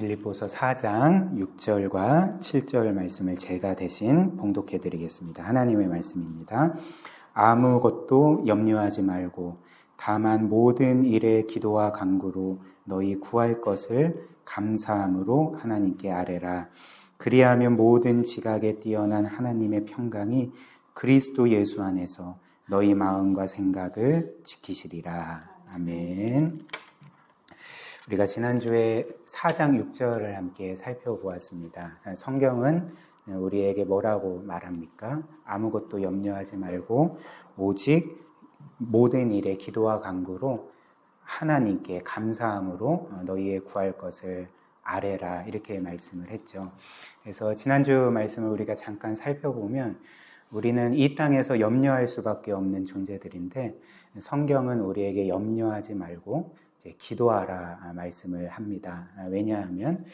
빌립보서 4장 6절과 7절 말씀을 제가 대신 봉독해 드리겠습니다. 하나님의 말씀입니다. 아무것도 염려하지 말고 다만 모든 일에 기도와 간구로 너희 구할 것을 감사함으로 하나님께 아뢰라. 그리하면 모든 지각에 뛰어난 하나님의 평강이 그리스도 예수 안에서 너희 마음과 생각을 지키시리라. 아멘. 우리가 지난주에 4장 6절을 함께 살펴보았습니다. 성경은 우리에게 뭐라고 말합니까? 아무것도 염려하지 말고 오직 모든 일에 기도와 간구로 하나님께 감사함으로 너희의 구할 것을 아뢰라, 이렇게 말씀을 했죠. 그래서 지난주 말씀을 우리가 잠깐 살펴보면 우리는 이 땅에서 염려할 수밖에 없는 존재들인데 성경은 우리에게 염려하지 말고 이제 기도하라 말씀을 합니다. 왜냐하면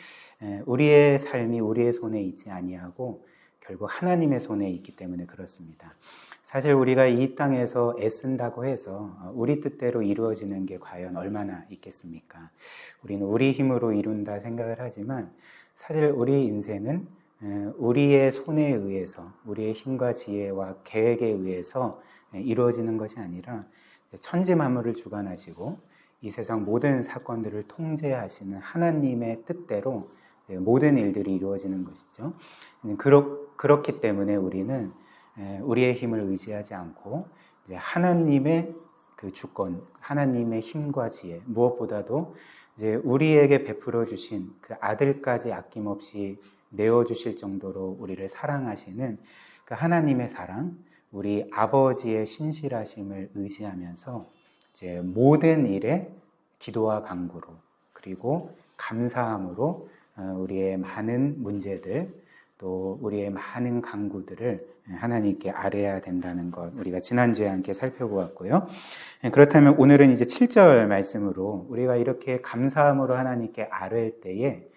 우리의 삶이 우리의 손에 있지 아니하고 결국 하나님의 손에 있기 때문에 그렇습니다. 사실 우리가 이 땅에서 애쓴다고 해서 우리 뜻대로 이루어지는 게 과연 얼마나 있겠습니까? 우리는 우리 힘으로 이룬다 생각을 하지만 사실 우리 인생은 우리의 손에 의해서, 우리의 힘과 지혜와 계획에 의해서 이루어지는 것이 아니라 천지 만물을 주관하시고 이 세상 모든 사건들을 통제하시는 하나님의 뜻대로 모든 일들이 이루어지는 것이죠. 그렇기 때문에 우리는 우리의 힘을 의지하지 않고 이제 하나님의 그 주권, 하나님의 힘과 지혜, 무엇보다도 이제 우리에게 베풀어 주신 그 아들까지 아낌없이 내어 주실 정도로 우리를 사랑하시는 그 하나님의 사랑, 우리 아버지의 신실하심을 의지하면서 이제 모든 일에 기도와 간구로 그리고 감사함으로 우리의 많은 문제들 또 우리의 많은 간구들을 하나님께 아뢰야 된다는 것, 우리가 지난주에 함께 살펴보았고요. 그렇다면 오늘은 이제 7절 말씀으로 우리가 이렇게 감사함으로 하나님께 아뢰일 때에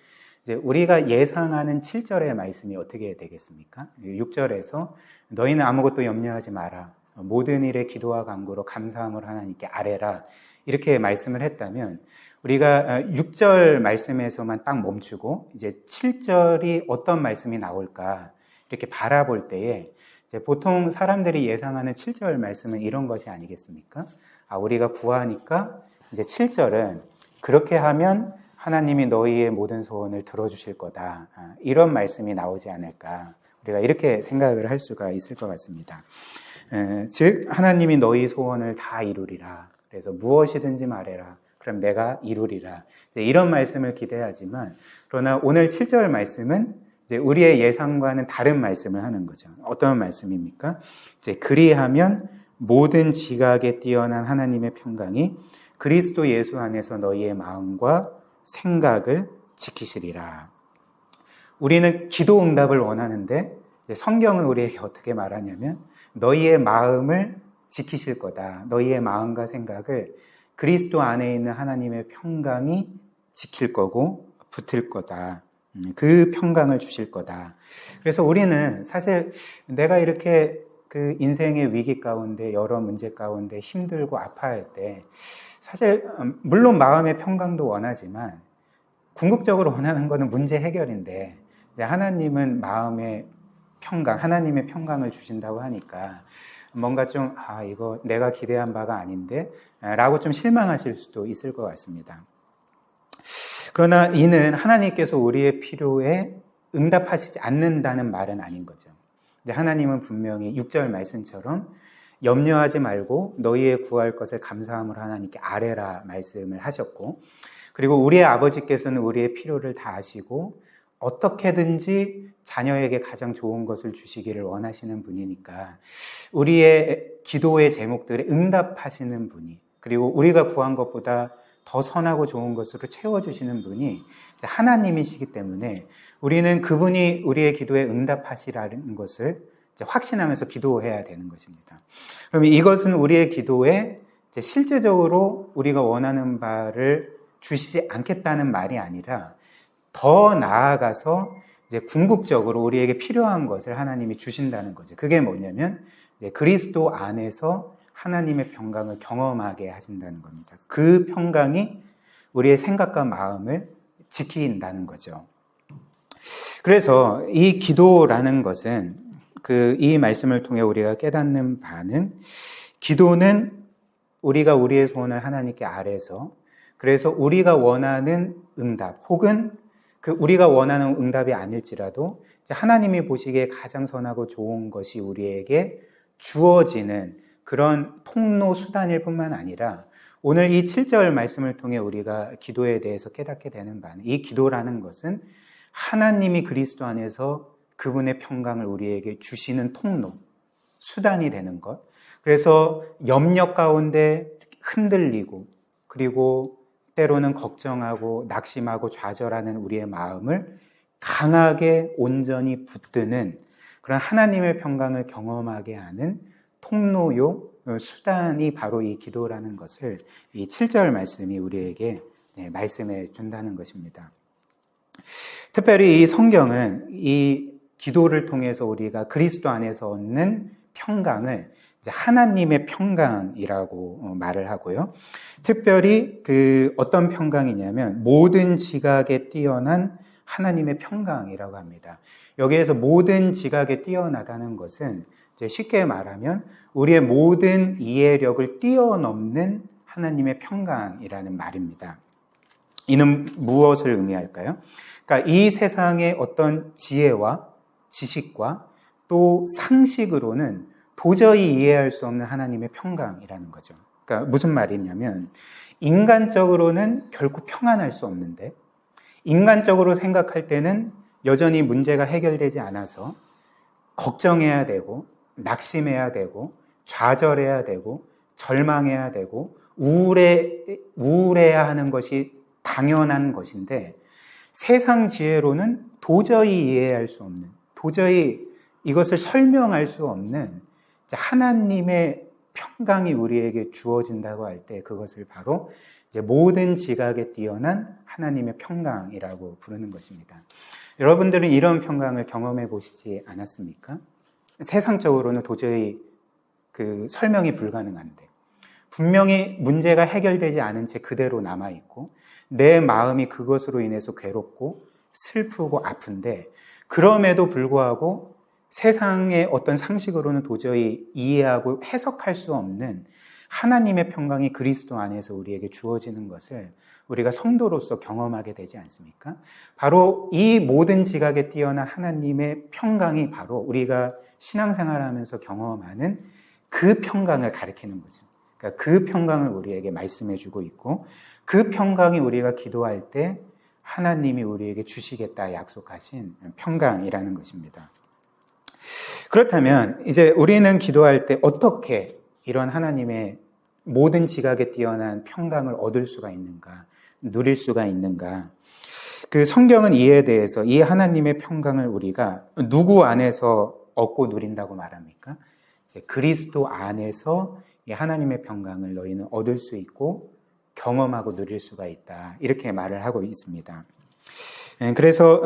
이제 우리가 예상하는 7절의 말씀이 어떻게 되겠습니까? 6절에서 너희는 아무것도 염려하지 마라. 모든 일에 기도와 간구로 감사함으로 하나님께 아뢰라. 이렇게 말씀을 했다면 우리가 6절 말씀에서만 딱 멈추고 이제 7절이 어떤 말씀이 나올까 이렇게 바라볼 때에 이제 보통 사람들이 예상하는 7절 말씀은 이런 것이 아니겠습니까? 우리가 구하니까 이제 7절은 그렇게 하면 하나님이 너희의 모든 소원을 들어주실 거다. 이런 말씀이 나오지 않을까. 우리가 이렇게 생각을 할 수가 있을 것 같습니다. 즉 하나님이 너희 소원을 다 이루리라. 그래서 무엇이든지 말해라. 그럼 내가 이루리라. 이제 이런 말씀을 기대하지만 그러나 오늘 7절 말씀은 이제 우리의 예상과는 다른 말씀을 하는 거죠. 어떤 말씀입니까? 이제 그리하면 모든 지각에 뛰어난 하나님의 평강이 그리스도 예수 안에서 너희의 마음과 생각을 지키시리라. 우리는 기도 응답을 원하는데 성경은 우리에게 어떻게 말하냐면 너희의 마음을 지키실 거다. 너희의 마음과 생각을 그리스도 안에 있는 하나님의 평강이 지킬 거고 붙을 거다. 그 평강을 주실 거다. 그래서 우리는 사실 내가 이렇게 그 인생의 위기 가운데 여러 문제 가운데 힘들고 아파할 때 사실 물론 마음의 평강도 원하지만 궁극적으로 원하는 것은 문제 해결인데 이제 하나님은 마음의 평강, 하나님의 평강을 주신다고 하니까 뭔가 좀 이거 내가 기대한 바가 아닌데 라고 좀 실망하실 수도 있을 것 같습니다. 그러나 이는 하나님께서 우리의 필요에 응답하시지 않는다는 말은 아닌 거죠. 이제 하나님은 분명히 6절 말씀처럼 염려하지 말고 너희의 구할 것을 감사함으로 하나님께 아뢰라 말씀을 하셨고 그리고 우리의 아버지께서는 우리의 필요를 다 아시고 어떻게든지 자녀에게 가장 좋은 것을 주시기를 원하시는 분이니까 우리의 기도의 제목들에 응답하시는 분이 그리고 우리가 구한 것보다 더 선하고 좋은 것으로 채워주시는 분이 하나님이시기 때문에 우리는 그분이 우리의 기도에 응답하시라는 것을 확신하면서 기도해야 되는 것입니다. 그러면 이것은 우리의 기도에 실제적으로 우리가 원하는 바를 주시지 않겠다는 말이 아니라 더 나아가서 이제 궁극적으로 우리에게 필요한 것을 하나님이 주신다는 거죠. 그게 뭐냐면 이제 그리스도 안에서 하나님의 평강을 경험하게 하신다는 겁니다. 그 평강이 우리의 생각과 마음을 지킨다는 거죠. 그래서 이 기도라는 것은 이 말씀을 통해 우리가 깨닫는 바는 기도는 우리가 우리의 소원을 하나님께 아뢰서 그래서 우리가 원하는 응답 혹은 우리가 원하는 응답이 아닐지라도 하나님이 보시기에 가장 선하고 좋은 것이 우리에게 주어지는 그런 통로 수단일 뿐만 아니라 오늘 이 7절 말씀을 통해 우리가 기도에 대해서 깨닫게 되는 바는 이 기도라는 것은 하나님이 그리스도 안에서 그분의 평강을 우리에게 주시는 통로, 수단이 되는 것. 그래서 염려 가운데 흔들리고 그리고 때로는 걱정하고 낙심하고 좌절하는 우리의 마음을 강하게 온전히 붙드는 그런 하나님의 평강을 경험하게 하는 통로요, 수단이 바로 이 기도라는 것을 이 7절 말씀이 우리에게 말씀해 준다는 것입니다. 특별히 이 성경은 이 기도를 통해서 우리가 그리스도 안에서 얻는 평강을 이제 하나님의 평강이라고 말을 하고요. 특별히 어떤 평강이냐면 모든 지각에 뛰어난 하나님의 평강이라고 합니다. 여기에서 모든 지각에 뛰어나다는 것은 이제 쉽게 말하면 우리의 모든 이해력을 뛰어넘는 하나님의 평강이라는 말입니다. 이는 무엇을 의미할까요? 그러니까 이 세상의 어떤 지혜와 지식과 또 상식으로는 도저히 이해할 수 없는 하나님의 평강이라는 거죠. 그러니까 무슨 말이냐면 인간적으로는 결코 평안할 수 없는데 인간적으로 생각할 때는 여전히 문제가 해결되지 않아서 걱정해야 되고 낙심해야 되고 좌절해야 되고 절망해야 되고 우울해야 하는 것이 당연한 것인데 세상 지혜로는 도저히 이해할 수 없는, 도저히 이것을 설명할 수 없는 하나님의 평강이 우리에게 주어진다고 할 때 그것을 바로 이제 모든 지각에 뛰어난 하나님의 평강이라고 부르는 것입니다. 여러분들은 이런 평강을 경험해 보시지 않았습니까? 세상적으로는 도저히 설명이 불가능한데 분명히 문제가 해결되지 않은 채 그대로 남아있고 내 마음이 그것으로 인해서 괴롭고 슬프고 아픈데 그럼에도 불구하고 세상의 어떤 상식으로는 도저히 이해하고 해석할 수 없는 하나님의 평강이 그리스도 안에서 우리에게 주어지는 것을 우리가 성도로서 경험하게 되지 않습니까? 바로 이 모든 지각에 뛰어난 하나님의 평강이 바로 우리가 신앙생활하면서 경험하는 그 평강을 가리키는 거죠. 그러니까 그 평강을 우리에게 말씀해 주고 있고 그 평강이 우리가 기도할 때 하나님이 우리에게 주시겠다 약속하신 평강이라는 것입니다. 그렇다면 이제 우리는 기도할 때 어떻게 이런 하나님의 모든 지각에 뛰어난 평강을 얻을 수가 있는가, 누릴 수가 있는가? 성경은 이에 대해서 이 하나님의 평강을 우리가 누구 안에서 얻고 누린다고 말합니까? 그리스도 안에서 이 하나님의 평강을 너희는 얻을 수 있고 경험하고 누릴 수가 있다. 이렇게 말을 하고 있습니다. 그래서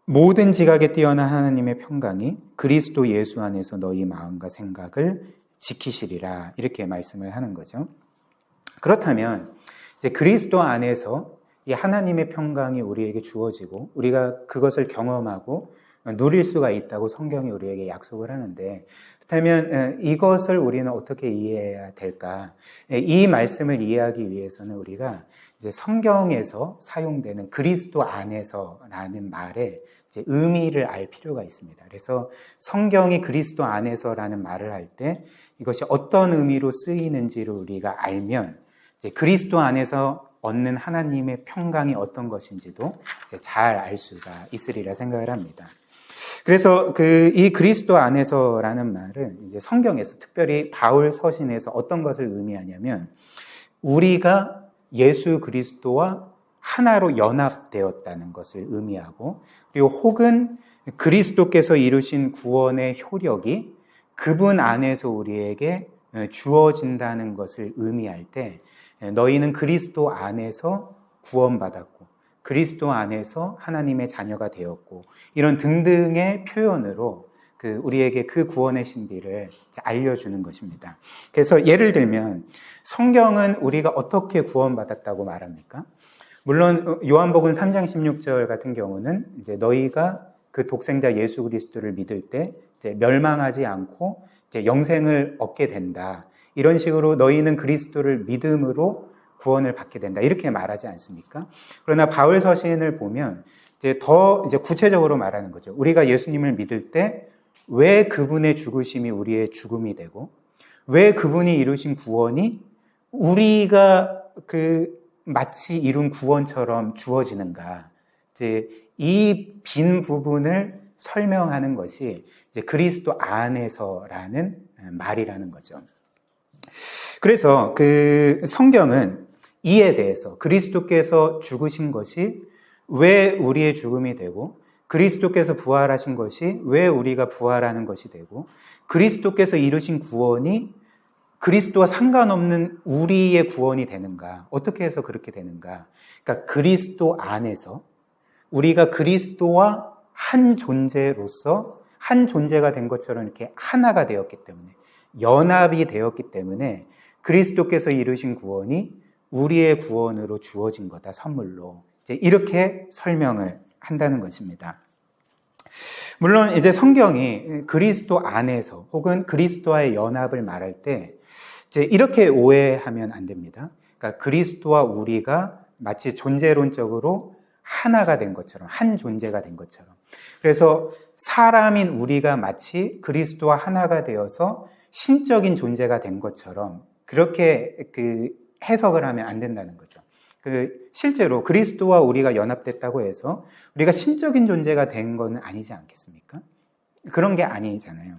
모든 지각에 뛰어난 하나님의 평강이 그리스도 예수 안에서 너희 마음과 생각을 지키시리라. 이렇게 말씀을 하는 거죠. 그렇다면 이제 그리스도 안에서 이 하나님의 평강이 우리에게 주어지고 우리가 그것을 경험하고 누릴 수가 있다고 성경이 우리에게 약속을 하는데 그렇다면 이것을 우리는 어떻게 이해해야 될까? 이 말씀을 이해하기 위해서는 우리가 이제 성경에서 사용되는 그리스도 안에서라는 말의 이제 의미를 알 필요가 있습니다. 그래서 성경이 그리스도 안에서라는 말을 할 때 이것이 어떤 의미로 쓰이는지를 우리가 알면 이제 그리스도 안에서 얻는 하나님의 평강이 어떤 것인지도 이제 잘 알 수가 있으리라 생각을 합니다. 그래서 이 그리스도 안에서라는 말은 이제 성경에서 특별히 바울 서신에서 어떤 것을 의미하냐면 우리가 예수 그리스도와 하나로 연합되었다는 것을 의미하고 그리고 혹은 그리스도께서 이루신 구원의 효력이 그분 안에서 우리에게 주어진다는 것을 의미할 때 너희는 그리스도 안에서 구원받았고 그리스도 안에서 하나님의 자녀가 되었고 이런 등등의 표현으로 우리에게 그 구원의 신비를 알려주는 것입니다. 그래서 예를 들면 성경은 우리가 어떻게 구원받았다고 말합니까? 물론 요한복음 3장 16절 같은 경우는 이제 너희가 그 독생자 예수 그리스도를 믿을 때 이제 멸망하지 않고 이제 영생을 얻게 된다. 이런 식으로 너희는 그리스도를 믿음으로 구원을 받게 된다. 이렇게 말하지 않습니까? 그러나 바울 서신을 보면 이제 더 이제 구체적으로 말하는 거죠. 우리가 예수님을 믿을 때 왜 그분의 죽으심이 우리의 죽음이 되고 왜 그분이 이루신 구원이 우리가 마치 이룬 구원처럼 주어지는가? 이제 이 빈 부분을 설명하는 것이 이제 그리스도 안에서라는 말이라는 거죠. 그래서 그 성경은 이에 대해서 그리스도께서 죽으신 것이 왜 우리의 죽음이 되고 그리스도께서 부활하신 것이 왜 우리가 부활하는 것이 되고 그리스도께서 이루신 구원이 그리스도와 상관없는 우리의 구원이 되는가? 어떻게 해서 그렇게 되는가? 그러니까 그리스도 안에서 우리가 그리스도와 한 존재로서 한 존재가 된 것처럼 이렇게 하나가 되었기 때문에 연합이 되었기 때문에 그리스도께서 이루신 구원이 우리의 구원으로 주어진 거다, 선물로. 이제 이렇게 설명을 한다는 것입니다. 물론 이제 성경이 그리스도 안에서 혹은 그리스도와의 연합을 말할 때 이제 이렇게 오해하면 안 됩니다. 그러니까 그리스도와 우리가 마치 존재론적으로 하나가 된 것처럼, 한 존재가 된 것처럼. 그래서 사람인 우리가 마치 그리스도와 하나가 되어서 신적인 존재가 된 것처럼 그렇게 해석을 하면 안 된다는 거죠. 실제로 그리스도와 우리가 연합됐다고 해서 우리가 신적인 존재가 된 건 아니지 않겠습니까? 그런 게 아니잖아요.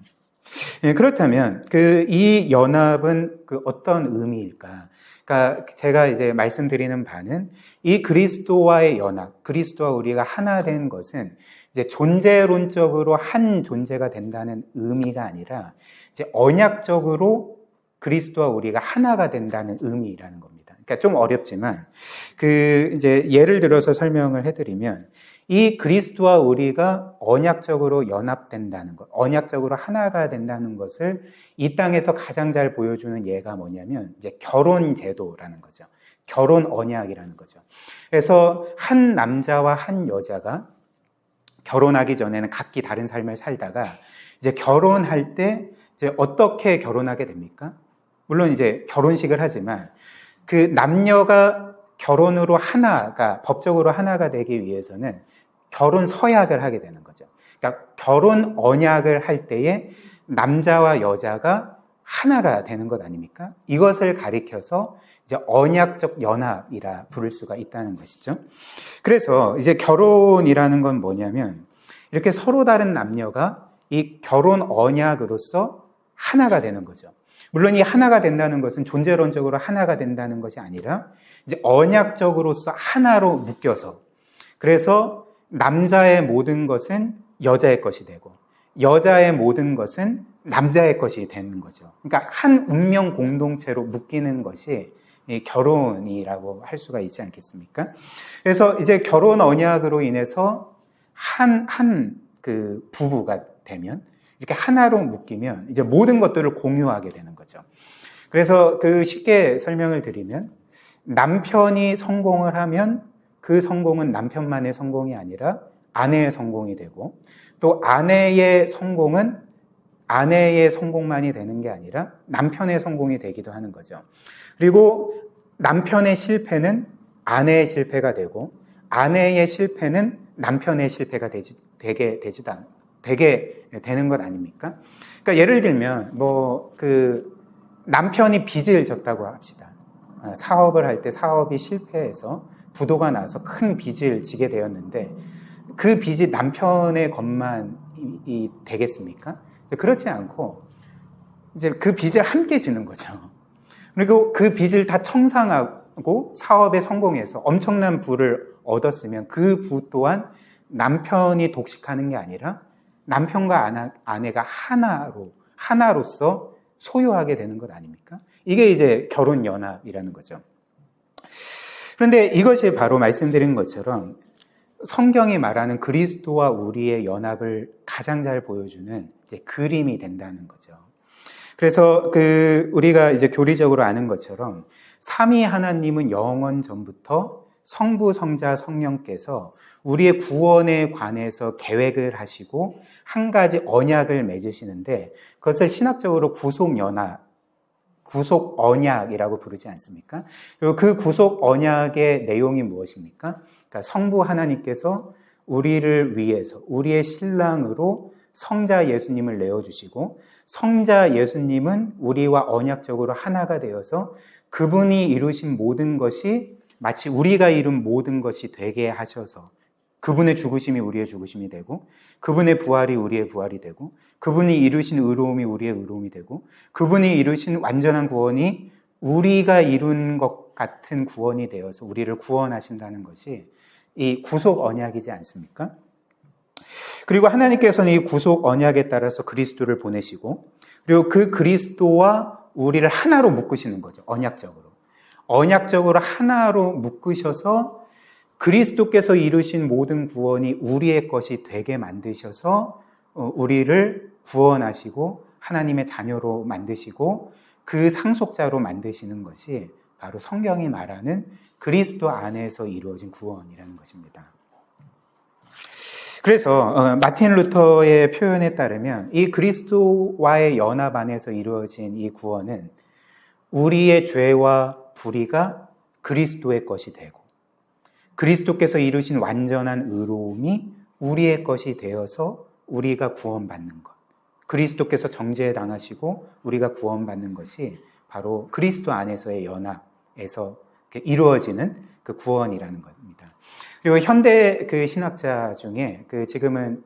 그렇다면 이 연합은 어떤 의미일까? 그러니까 제가 이제 말씀드리는 바는 이 그리스도와의 연합, 그리스도와 우리가 하나 된 것은 이제 존재론적으로 한 존재가 된다는 의미가 아니라 이제 언약적으로 그리스도와 우리가 하나가 된다는 의미라는 겁니다. 그러니까 좀 어렵지만 이제 예를 들어서 설명을 해드리면 이 그리스도와 우리가 언약적으로 연합된다는 것, 언약적으로 하나가 된다는 것을 이 땅에서 가장 잘 보여주는 예가 뭐냐면 이제 결혼 제도라는 거죠. 결혼 언약이라는 거죠. 그래서 한 남자와 한 여자가 결혼하기 전에는 각기 다른 삶을 살다가 이제 결혼할 때 이제 어떻게 결혼하게 됩니까? 물론 이제 결혼식을 하지만 그 남녀가 결혼으로 하나가, 법적으로 하나가 되기 위해서는 결혼 서약을 하게 되는 거죠. 그러니까 결혼 언약을 할 때에 남자와 여자가 하나가 되는 것 아닙니까? 이것을 가리켜서 이제 언약적 연합이라 부를 수가 있다는 것이죠. 그래서 이제 결혼이라는 건 뭐냐면 이렇게 서로 다른 남녀가 이 결혼 언약으로서 하나가 되는 거죠. 물론 이 하나가 된다는 것은 존재론적으로 하나가 된다는 것이 아니라 이제 언약적으로서 하나로 묶여서 그래서 남자의 모든 것은 여자의 것이 되고 여자의 모든 것은 남자의 것이 되는 거죠. 그러니까 한 운명 공동체로 묶이는 것이 이 결혼이라고 할 수가 있지 않겠습니까? 그래서 이제 결혼 언약으로 인해서 한 부부가 되면 이렇게 하나로 묶이면 이제 모든 것들을 공유하게 되는 거죠. 그래서 쉽게 설명을 드리면 남편이 성공을 하면 그 성공은 남편만의 성공이 아니라 아내의 성공이 되고 또 아내의 성공은 아내의 성공만이 되는 게 아니라 남편의 성공이 되기도 하는 거죠. 그리고 남편의 실패는 아내의 실패가 되고 아내의 실패는 남편의 실패가 되게 되는 것 아닙니까? 그러니까 예를 들면 남편이 빚을 졌다고 합시다. 사업을 할 때 사업이 실패해서 부도가 나서 큰 빚을 지게 되었는데 그 빚이 남편의 것만이 되겠습니까? 그렇지 않고 이제 그 빚을 함께 지는 거죠. 그리고 그 빚을 다 청산하고 사업에 성공해서 엄청난 부를 얻었으면 그 부 또한 남편이 독식하는 게 아니라 남편과 아내가 하나로서 소유하게 되는 것 아닙니까? 이게 이제 결혼 연합이라는 거죠. 그런데 이것이 바로 말씀드린 것처럼 성경이 말하는 그리스도와 우리의 연합을 가장 잘 보여주는 이제 그림이 된다는 거죠. 그래서 우리가 이제 교리적으로 아는 것처럼 삼위 하나님은 영원 전부터 성부, 성자, 성령께서 우리의 구원에 관해서 계획을 하시고 한 가지 언약을 맺으시는데 그것을 신학적으로 구속 언약이라고 부르지 않습니까? 그리고 그 구속 언약의 내용이 무엇입니까? 그러니까 성부 하나님께서 우리를 위해서 우리의 신랑으로 성자 예수님을 내어주시고 성자 예수님은 우리와 언약적으로 하나가 되어서 그분이 이루신 모든 것이 마치 우리가 이룬 모든 것이 되게 하셔서 그분의 죽으심이 우리의 죽으심이 되고 그분의 부활이 우리의 부활이 되고 그분이 이루신 의로움이 우리의 의로움이 되고 그분이 이루신 완전한 구원이 우리가 이룬 것 같은 구원이 되어서 우리를 구원하신다는 것이 이 구속 언약이지 않습니까? 그리고 하나님께서는 이 구속 언약에 따라서 그리스도를 보내시고 그리고 그 그리스도와 우리를 하나로 묶으시는 거죠. 언약적으로 하나로 묶으셔서 그리스도께서 이루신 모든 구원이 우리의 것이 되게 만드셔서 우리를 구원하시고 하나님의 자녀로 만드시고 그 상속자로 만드시는 것이 바로 성경이 말하는 그리스도 안에서 이루어진 구원이라는 것입니다. 그래서 마틴 루터의 표현에 따르면 이 그리스도와의 연합 안에서 이루어진 이 구원은 우리의 죄와 불의가 그리스도의 것이 되고 그리스도께서 이루신 완전한 의로움이 우리의 것이 되어서 우리가 구원받는 것. 그리스도께서 정죄에 당하시고 우리가 구원받는 것이 바로 그리스도 안에서의 연합에서 이루어지는 그 구원이라는 겁니다. 그리고 현대 그 신학자 중에 지금은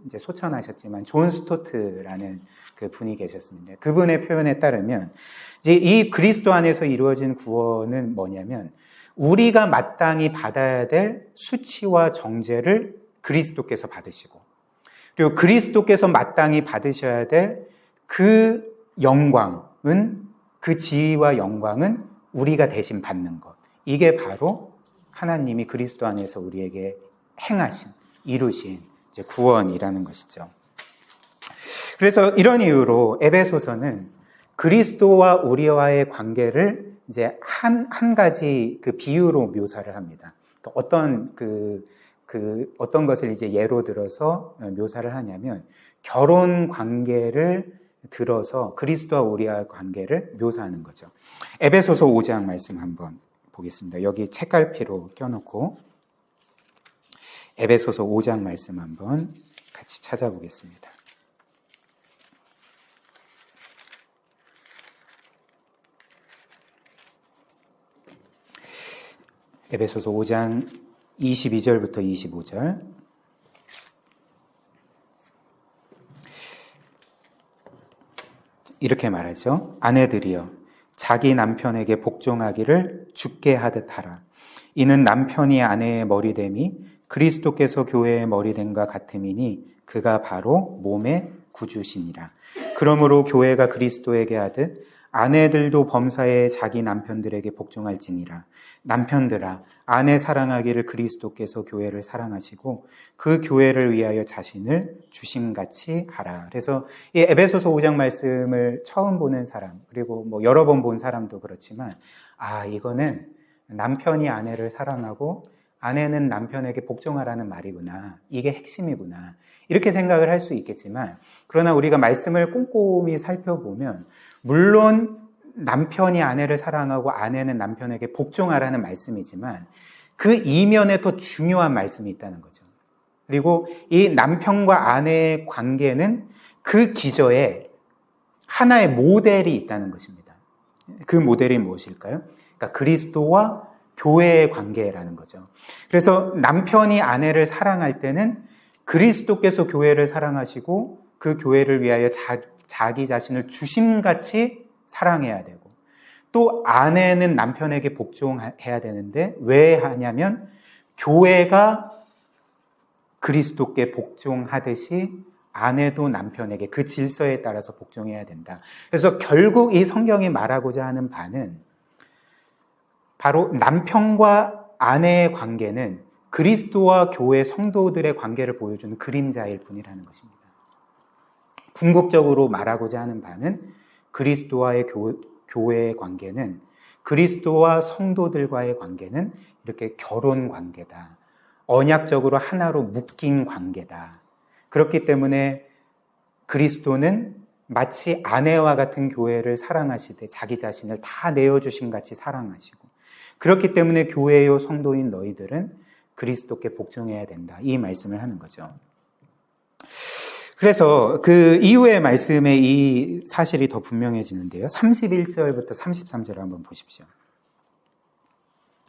이제 소천하셨지만 존 스토트라는 그 분이 계셨습니다. 그분의 표현에 따르면 이제 이 그리스도 안에서 이루어진 구원은 뭐냐면 우리가 마땅히 받아야 될 수치와 정죄를 그리스도께서 받으시고 그리고 그리스도께서 마땅히 받으셔야 될 그 영광은 그 지위와 영광은 우리가 대신 받는 것. 이게 바로 하나님이 그리스도 안에서 우리에게 행하신, 이루신 이제 구원이라는 것이죠. 그래서 이런 이유로 에베소서는 그리스도와 우리와의 관계를 이제 한 가지 그 비유로 묘사를 합니다. 그러니까 어떤 것을 이제 예로 들어서 묘사를 하냐면 결혼 관계를 들어서 그리스도와 우리와의 관계를 묘사하는 거죠. 에베소서 5장 말씀 한번 보겠습니다. 여기 책갈피로 껴놓고 에베소서 5장 말씀 한번 같이 찾아보겠습니다. 에베소서 5장 22절부터 25절. 이렇게 말하죠. 아내들이여 자기 남편에게 복종하기를 주께 하듯 하라. 이는 남편이 아내의 머리됨이 그리스도께서 교회의 머리됨과 같음이니 그가 바로 몸의 구주시니라. 그러므로 교회가 그리스도에게 하듯 아내들도 범사에 자기 남편들에게 복종할지니라. 남편들아 아내 사랑하기를 그리스도께서 교회를 사랑하시고 그 교회를 위하여 자신을 주심같이 하라. 그래서 이 에베소서 5장 말씀을 처음 보는 사람 그리고 뭐 여러 번 본 사람도 그렇지만 이거는 남편이 아내를 사랑하고 아내는 남편에게 복종하라는 말이구나. 이게 핵심이구나. 이렇게 생각을 할 수 있겠지만 그러나 우리가 말씀을 꼼꼼히 살펴보면 물론 남편이 아내를 사랑하고 아내는 남편에게 복종하라는 말씀이지만 그 이면에 더 중요한 말씀이 있다는 거죠. 그리고 이 남편과 아내의 관계는 그 기저에 하나의 모델이 있다는 것입니다. 그 모델이 무엇일까요? 그러니까 그리스도와 교회의 관계라는 거죠. 그래서 남편이 아내를 사랑할 때는 그리스도께서 교회를 사랑하시고 그 교회를 위하여 자기 자신을 주심같이 사랑해야 되고 또 아내는 남편에게 복종해야 되는데 왜 하냐면 교회가 그리스도께 복종하듯이 아내도 남편에게 그 질서에 따라서 복종해야 된다. 그래서 결국 이 성경이 말하고자 하는 바는 바로 남편과 아내의 관계는 그리스도와 교회 성도들의 관계를 보여주는 그림자일 뿐이라는 것입니다. 궁극적으로 말하고자 하는 바는 그리스도와의 교회의 관계는 그리스도와 성도들과의 관계는 이렇게 결혼 관계다. 언약적으로 하나로 묶인 관계다. 그렇기 때문에 그리스도는 마치 아내와 같은 교회를 사랑하시되 자기 자신을 다 내어주신 같이 사랑하시고, 그렇기 때문에 교회요 성도인 너희들은 그리스도께 복종해야 된다. 이 말씀을 하는 거죠. 그래서 그 이후의 말씀에 이 사실이 더 분명해지는데요. 31절부터 33절을 한번 보십시오.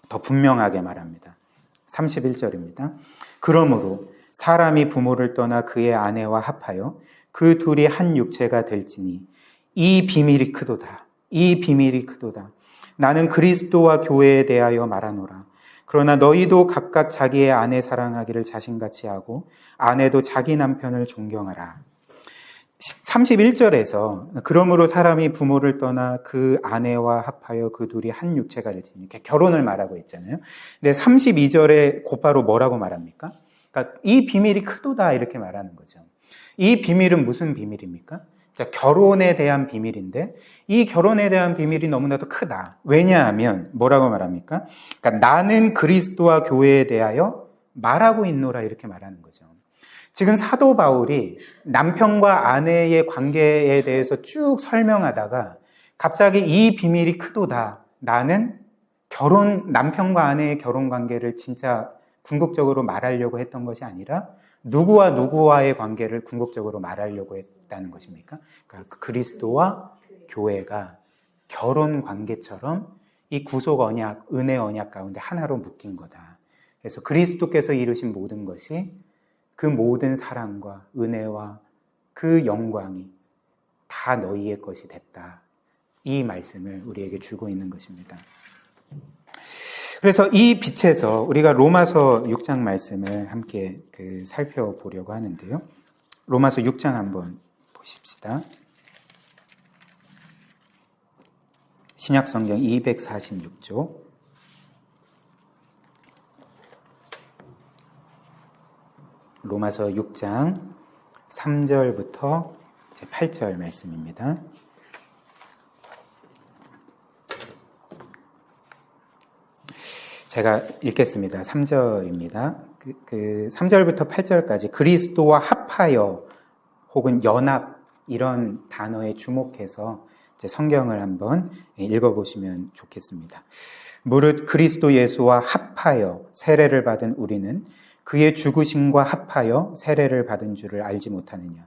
더 분명하게 말합니다. 31절입니다. 그러므로 사람이 부모를 떠나 그의 아내와 합하여 그 둘이 한 육체가 될지니 이 비밀이 크도다. 이 비밀이 크도다. 나는 그리스도와 교회에 대하여 말하노라. 그러나 너희도 각각 자기의 아내 사랑하기를 자신같이 하고 아내도 자기 남편을 존경하라. 31절에서 그러므로 사람이 부모를 떠나 그 아내와 합하여 그 둘이 한 육체가 될지니, 이렇게 결혼을 말하고 있잖아요. 근데 32절에 곧바로 뭐라고 말합니까? 그러니까 이 비밀이 크도다 이렇게 말하는 거죠. 이 비밀은 무슨 비밀입니까? 자, 결혼에 대한 비밀인데 이 결혼에 대한 비밀이 너무나도 크다. 왜냐하면 뭐라고 말합니까? 그러니까 나는 그리스도와 교회에 대하여 말하고 있노라 이렇게 말하는 거죠. 지금 사도 바울이 남편과 아내의 관계에 대해서 쭉 설명하다가 갑자기 이 비밀이 크도다. 나는 남편과 아내의 결혼 관계를 진짜 궁극적으로 말하려고 했던 것이 아니라 누구와 누구와의 관계를 궁극적으로 말하려고 했다는 것입니까? 그러니까 그리스도와 교회가 결혼 관계처럼 이 구속 언약, 은혜 언약 가운데 하나로 묶인 거다. 그래서 그리스도께서 이루신 모든 것이 그 모든 사랑과 은혜와 그 영광이 다 너희의 것이 됐다. 이 말씀을 우리에게 주고 있는 것입니다. 그래서 이 빛에서 우리가 로마서 6장 말씀을 함께 살펴보려고 하는데요. 로마서 6장 한번 보십시다. 신약성경 246조. 로마서 6장 3절부터 8절 말씀입니다. 제가 읽겠습니다. 3절입니다. 3절부터 8절까지 그리스도와 합하여 혹은 연합 이런 단어에 주목해서 성경을 한번 읽어보시면 좋겠습니다. 무릇 그리스도 예수와 합하여 세례를 받은 우리는 그의 죽으심과 합하여 세례를 받은 줄을 알지 못하느냐.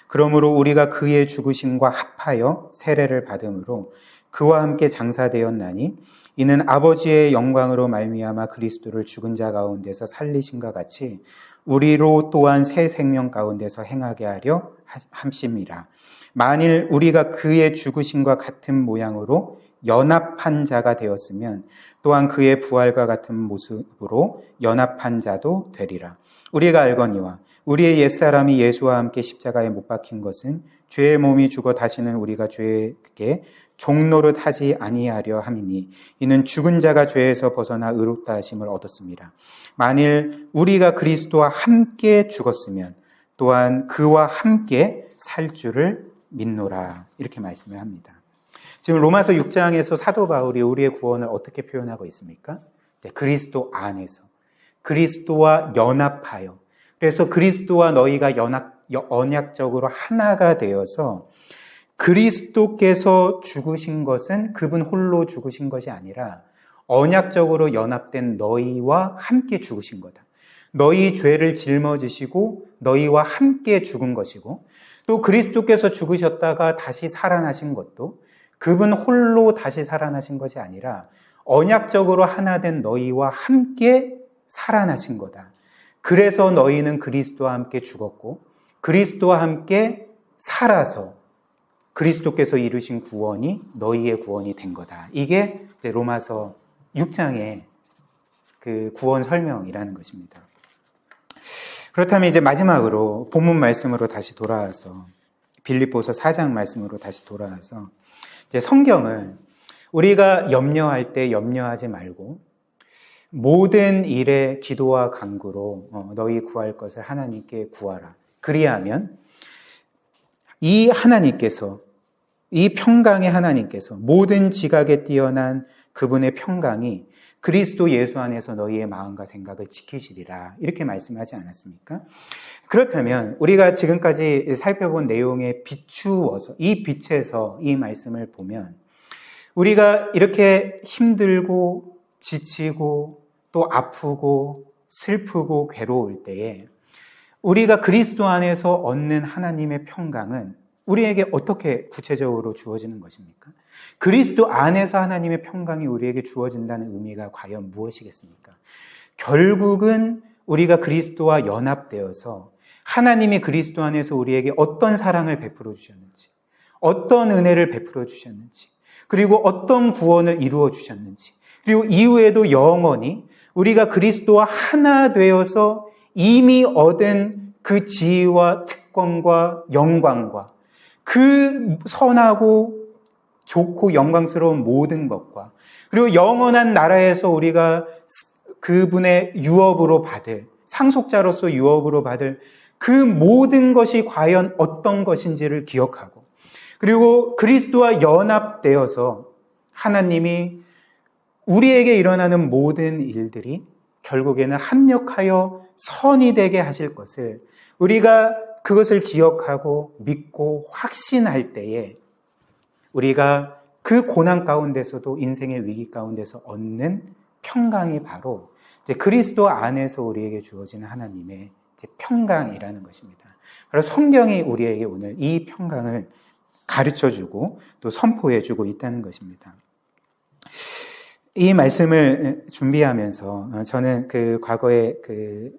그러므로 우리가 그의 죽으심과 합하여 세례를 받음으로 그와 함께 장사되었나니 이는 아버지의 영광으로 말미암아 그리스도를 죽은 자 가운데서 살리심과 같이 우리로 또한 새 생명 가운데서 행하게 하려 함심이라. 만일 우리가 그의 죽으심과 같은 모양으로 연합한 자가 되었으면 또한 그의 부활과 같은 모습으로 연합한 자도 되리라. 우리가 알거니와 우리의 옛사람이 예수와 함께 십자가에 못 박힌 것은 죄의 몸이 죽어 다시는 우리가 죄에게 종노릇 하지 아니하려 함이니 이는 죽은 자가 죄에서 벗어나 의롭다 하심을 얻었습니다. 만일 우리가 그리스도와 함께 죽었으면 또한 그와 함께 살 줄을 믿노라. 이렇게 말씀을 합니다. 지금 로마서 6장에서 사도 바울이 우리의 구원을 어떻게 표현하고 있습니까? 그리스도 안에서 그리스도와 연합하여, 그래서 그리스도와 너희가 언약적으로 하나가 되어서 그리스도께서 죽으신 것은 그분 홀로 죽으신 것이 아니라 언약적으로 연합된 너희와 함께 죽으신 거다. 너희 죄를 짊어지시고 너희와 함께 죽은 것이고, 또 그리스도께서 죽으셨다가 다시 살아나신 것도 그분 홀로 다시 살아나신 것이 아니라 언약적으로 하나 된 너희와 함께 살아나신 거다. 그래서 너희는 그리스도와 함께 죽었고 그리스도와 함께 살아서 그리스도께서 이루신 구원이 너희의 구원이 된 거다. 이게 이제 로마서 6장의 그 구원 설명이라는 것입니다. 그렇다면 이제 마지막으로 본문 말씀으로 다시 돌아와서 빌립보서 4장 말씀으로 다시 돌아와서 이제 성경은 우리가 염려할 때 염려하지 말고 모든 일에 기도와 간구로 너희 구할 것을 하나님께 구하라. 그리하면 이 하나님께서, 이 평강의 하나님께서 모든 지각에 뛰어난 그분의 평강이 그리스도 예수 안에서 너희의 마음과 생각을 지키시리라. 이렇게 말씀하지 않았습니까? 그렇다면 우리가 지금까지 살펴본 내용에 비추어서 이 빛에서 이 말씀을 보면 우리가 이렇게 힘들고 지치고 또 아프고 슬프고 괴로울 때에 우리가 그리스도 안에서 얻는 하나님의 평강은 우리에게 어떻게 구체적으로 주어지는 것입니까? 그리스도 안에서 하나님의 평강이 우리에게 주어진다는 의미가 과연 무엇이겠습니까? 결국은 우리가 그리스도와 연합되어서 하나님이 그리스도 안에서 우리에게 어떤 사랑을 베풀어 주셨는지, 어떤 은혜를 베풀어 주셨는지, 그리고 어떤 구원을 이루어 주셨는지, 그리고 이후에도 영원히 우리가 그리스도와 하나 되어서 이미 얻은 그 지위와 특권과 영광과 그 선하고 좋고 영광스러운 모든 것과 그리고 영원한 나라에서 우리가 그분의 유업으로 받을, 상속자로서 유업으로 받을 그 모든 것이 과연 어떤 것인지를 기억하고 그리고 그리스도와 연합되어서 하나님이 우리에게 일어나는 모든 일들이 결국에는 합력하여 선이 되게 하실 것을 우리가 그것을 기억하고 믿고 확신할 때에 우리가 그 고난 가운데서도 인생의 위기 가운데서 얻는 평강이 바로 이제 그리스도 안에서 우리에게 주어지는 하나님의 이제 평강이라는 것입니다. 바로 성경이 우리에게 오늘 이 평강을 가르쳐주고 또 선포해주고 있다는 것입니다. 이 말씀을 준비하면서 저는 그 과거에 그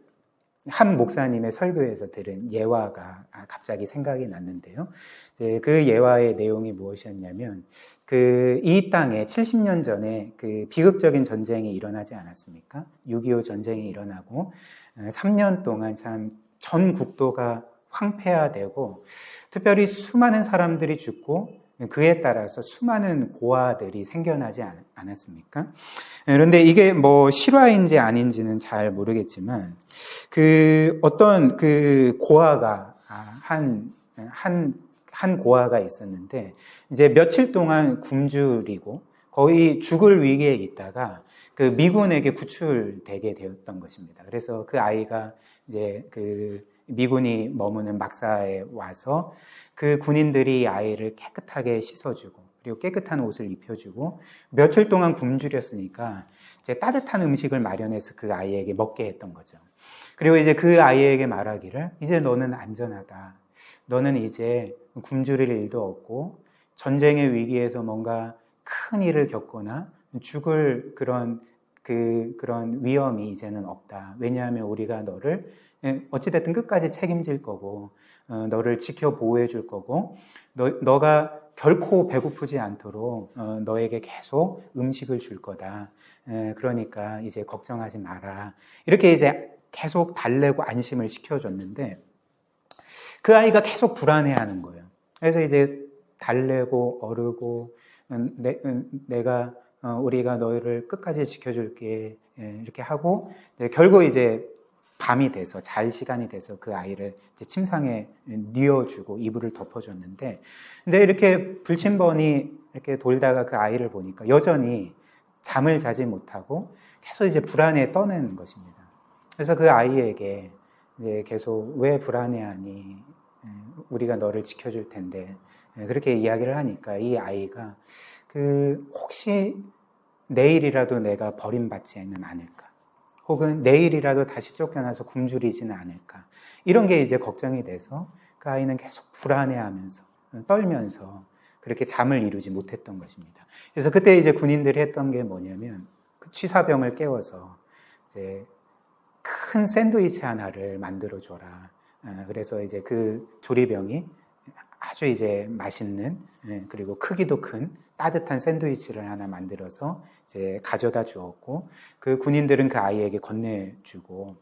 한 목사님의 설교에서 들은 예화가 갑자기 생각이 났는데요. 이제 그 예화의 내용이 무엇이었냐면 이 땅에 70년 전에 그 비극적인 전쟁이 일어나지 않았습니까? 6.25 전쟁이 일어나고 3년 동안 참 전 국도가 황폐화되고 특별히 수많은 사람들이 죽고 그에 따라서 수많은 고아들이 생겨나지 않았습니까? 그런데 이게 뭐 실화인지 아닌지는 잘 모르겠지만 어떤 고아가 한 고아가 있었는데 이제 며칠 동안 굶주리고 거의 죽을 위기에 있다가 그 미군에게 구출되게 되었던 것입니다. 그래서 그 아이가 이제 그 미군이 머무는 막사에 와서 그 군인들이 아이를 깨끗하게 씻어주고 그리고 깨끗한 옷을 입혀주고 며칠 동안 굶주렸으니까 이제 따뜻한 음식을 마련해서 그 아이에게 먹게 했던 거죠. 그리고 이제 그 아이에게 말하기를 이제 너는 안전하다. 너는 이제 굶주릴 일도 없고 전쟁의 위기에서 뭔가 큰 일을 겪거나 죽을 그런 위험이 이제는 없다. 왜냐하면 우리가 너를 어찌됐든 끝까지 책임질 거고 너를 지켜 보호해 줄 거고 너가 결코 배고프지 않도록 너에게 계속 음식을 줄 거다. 그러니까 이제 걱정하지 마라. 이렇게 이제 계속 달래고 안심을 시켜줬는데 그 아이가 계속 불안해하는 거예요. 그래서 이제 달래고 어르고 우리가 너희를 끝까지 지켜줄게 이렇게 하고 결국 이제 밤이 돼서 잘 시간이 돼서 그 아이를 이제 침상에 뉘어주고 이불을 덮어줬는데 근데 이렇게 불침번이 이렇게 돌다가 그 아이를 보니까 여전히 잠을 자지 못하고 계속 이제 불안에 떠는 것입니다. 그래서 그 아이에게 이제 계속 왜 불안해하니? 우리가 너를 지켜줄 텐데 그렇게 이야기를 하니까 이 아이가 혹시 내일이라도 내가 버림받지는 않을까? 혹은 내일이라도 다시 쫓겨나서 굶주리지는 않을까? 이런 게 이제 걱정이 돼서 그 아이는 계속 불안해하면서 떨면서 그렇게 잠을 이루지 못했던 것입니다. 그래서 그때 이제 군인들이 했던 게 뭐냐면 그 취사병을 깨워서 이제 큰 샌드위치 하나를 만들어 줘라. 그래서 이제 그 조리병이 아주 이제 맛있는 그리고 크기도 큰 따뜻한 샌드위치를 하나 만들어서 이제 가져다 주었고 그 군인들은 그 아이에게 건네주고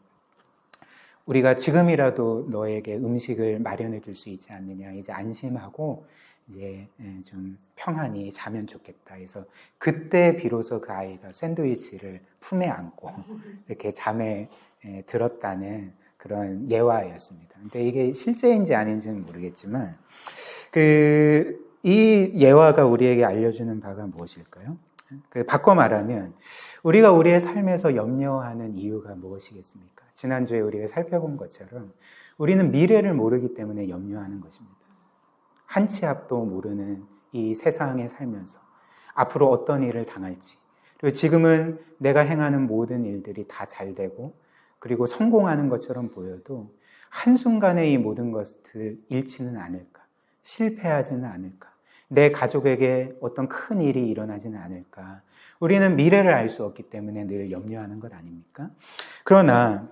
우리가 지금이라도 너에게 음식을 마련해 줄 수 있지 않느냐 이제 안심하고 이제 좀 평안히 자면 좋겠다. 그래서 그때 비로소 그 아이가 샌드위치를 품에 안고 이렇게 잠에 들었다는 그런 예화였습니다. 근데 이게 실제인지 아닌지는 모르겠지만 이 예화가 우리에게 알려주는 바가 무엇일까요? 바꿔 말하면 우리가 우리의 삶에서 염려하는 이유가 무엇이겠습니까? 지난주에 우리가 살펴본 것처럼 우리는 미래를 모르기 때문에 염려하는 것입니다. 한 치 앞도 모르는 이 세상에 살면서 앞으로 어떤 일을 당할지, 그리고 지금은 내가 행하는 모든 일들이 다 잘 되고 그리고 성공하는 것처럼 보여도 한순간에 이 모든 것을 잃지는 않을까, 실패하지는 않을까, 내 가족에게 어떤 큰 일이 일어나지는 않을까. 우리는 미래를 알 수 없기 때문에 늘 염려하는 것 아닙니까? 그러나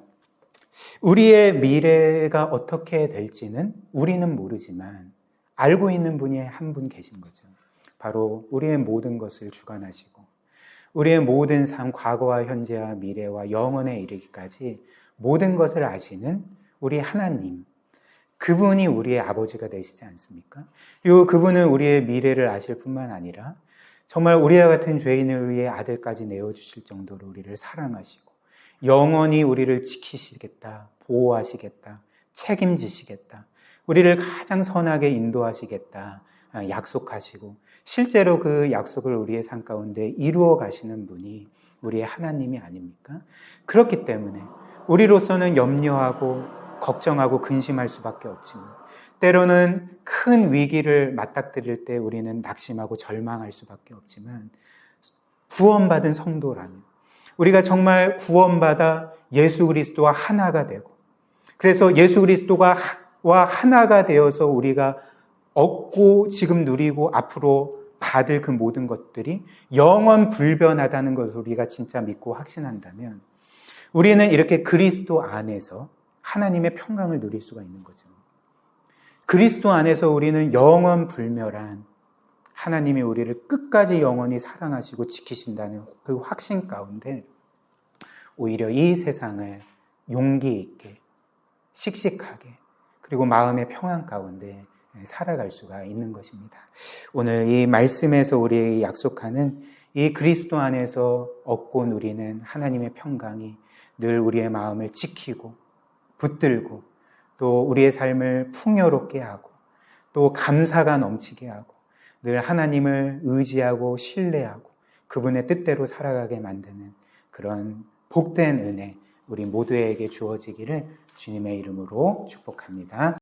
우리의 미래가 어떻게 될지는 우리는 모르지만 알고 있는 분이 한 분 계신 거죠. 바로 우리의 모든 것을 주관하시고 우리의 모든 삶, 과거와 현재와 미래와 영원에 이르기까지 모든 것을 아시는 우리 하나님, 그분이 우리의 아버지가 되시지 않습니까? 그리고 그분은 우리의 미래를 아실 뿐만 아니라 정말 우리와 같은 죄인을 위해 아들까지 내어주실 정도로 우리를 사랑하시고 영원히 우리를 지키시겠다, 보호하시겠다, 책임지시겠다, 우리를 가장 선하게 인도하시겠다 약속하시고 실제로 그 약속을 우리의 삶 가운데 이루어 가시는 분이 우리의 하나님이 아닙니까? 그렇기 때문에 우리로서는 염려하고 걱정하고 근심할 수밖에 없지만 때로는 큰 위기를 맞닥뜨릴 때 우리는 낙심하고 절망할 수밖에 없지만 구원받은 성도라면 우리가 정말 구원받아 예수 그리스도와 하나가 되고 그래서 예수 그리스도와 하나가 되어서 우리가 얻고 지금 누리고 앞으로 받을 그 모든 것들이 영원 불변하다는 것을 우리가 진짜 믿고 확신한다면 우리는 이렇게 그리스도 안에서 하나님의 평강을 누릴 수가 있는 거죠. 그리스도 안에서 우리는 영원 불멸한 하나님이 우리를 끝까지 영원히 사랑하시고 지키신다는 그 확신 가운데 오히려 이 세상을 용기 있게 씩씩하게 그리고 마음의 평안 가운데 살아갈 수가 있는 것입니다. 오늘 이 말씀에서 우리에게 약속하는 이 그리스도 안에서 얻고 누리는 하나님의 평강이 늘 우리의 마음을 지키고 붙들고 또 우리의 삶을 풍요롭게 하고 또 감사가 넘치게 하고 늘 하나님을 의지하고 신뢰하고 그분의 뜻대로 살아가게 만드는 그런 복된 은혜 우리 모두에게 주어지기를 주님의 이름으로 축복합니다.